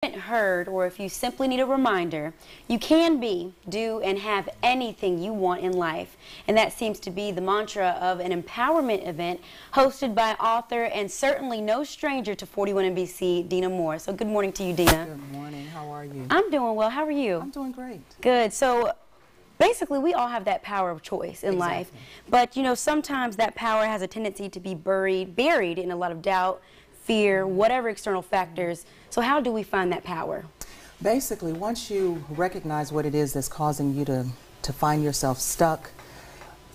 Haven't heard, or if you simply need a reminder, you can be, do, and have anything you want in life. And that seems to be the mantra of an empowerment event hosted by author and certainly no stranger to 41 NBC, Deanna Moore. So good morning to you, Deanna. Good morning. How are you? I'm doing well. How are you? I'm doing great. Good. So basically, we all have that power of choice in life. But, you know, sometimes that power has a tendency to be buried in a lot of doubt, fear, whatever external factors. So how do we find that power? Basically, once you recognize what it is that's causing you to find yourself stuck,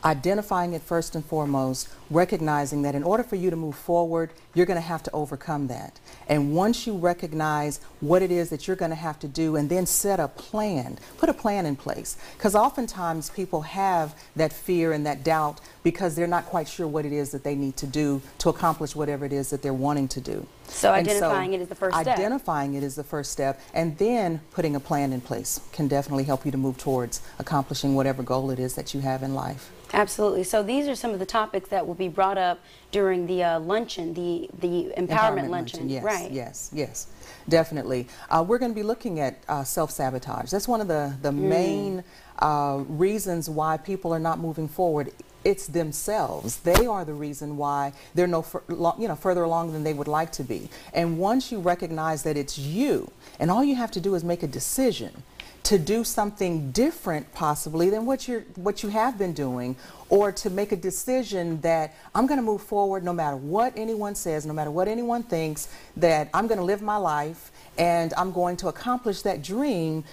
identifying it first and foremost, recognizing that in order for you to move forward, you're going to have to overcome that. And once you recognize what it is that you're going to have to do and then set a plan, put a plan in place. Because oftentimes people have that fear and that doubt because they're not quite sure what it is that they need to do to accomplish whatever it is that they're wanting to do. So identifying it is the first step. Identifying it is the first step, and then putting a plan in place can definitely help you to move towards accomplishing whatever goal it is that you have in life. Absolutely. So these are some of the topics that will be brought up during the luncheon, the empowerment luncheon. Yes, right. yes, definitely. We're going to be looking at self-sabotage. That's one of the main reasons why people are not moving forward. It's themselves. They are the reason why they're further along than they would like to be. And once you recognize that it's you, and all you have to do is make a decision to do something different possibly than what you have been doing, or to make a decision that I'm going to move forward no matter what anyone says, no matter what anyone thinks, that I'm going to live my life and I'm going to accomplish that dream.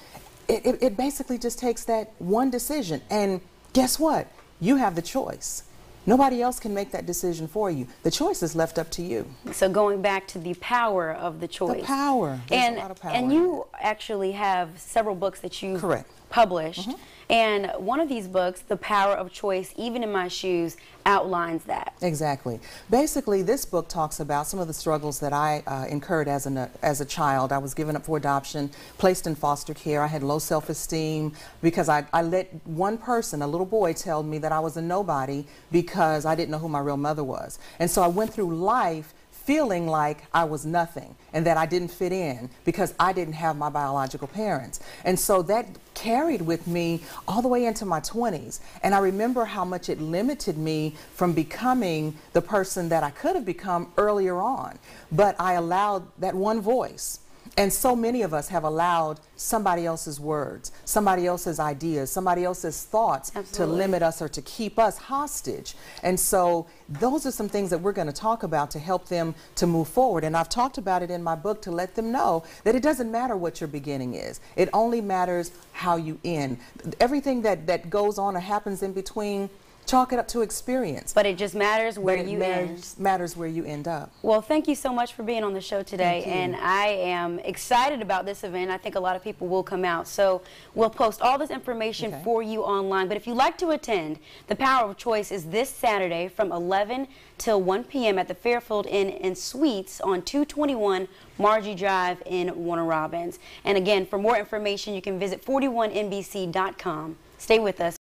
It basically just takes that one decision. And guess what? You have the choice. Nobody else can make that decision for you. The choice is left up to you. So going back to the power of the choice. The power. There's a lot of power. And you actually have several books that you've published. And one of these books, The Power of Choice, Even in My Shoes, outlines that. Exactly. Basically, this book talks about some of the struggles that I incurred as a child. I was given up for adoption, placed in foster care. I had low self-esteem because I let one person, a little boy, tell me that I was a nobody because I didn't know who my real mother was. And so I went through life feeling like I was nothing and that I didn't fit in because I didn't have my biological parents. And so that carried with me all the way into my 20s. And I remember how much it limited me from becoming the person that I could have become earlier on. But I allowed that one voice. And so many of us have allowed somebody else's words, somebody else's ideas, somebody else's thoughts to limit us or to keep us hostage. And so those are some things that we're going to talk about to help them to move forward. And I've talked about it in my book to let them know that it doesn't matter what your beginning is. It only matters how you end. Everything that goes on or happens in between, chalk it up to experience. But it just matters where you end. Matters where you end up. Well, thank you so much for being on the show today. And I am excited about this event. I think a lot of people will come out. So we'll post all this information for you online. But if you'd like to attend, The Power of Choice is this Saturday from 11 till 1 p.m. at the Fairfield Inn and Suites on 221 Margie Drive in Warner Robins. And again, for more information, you can visit 41NBC.com. Stay with us.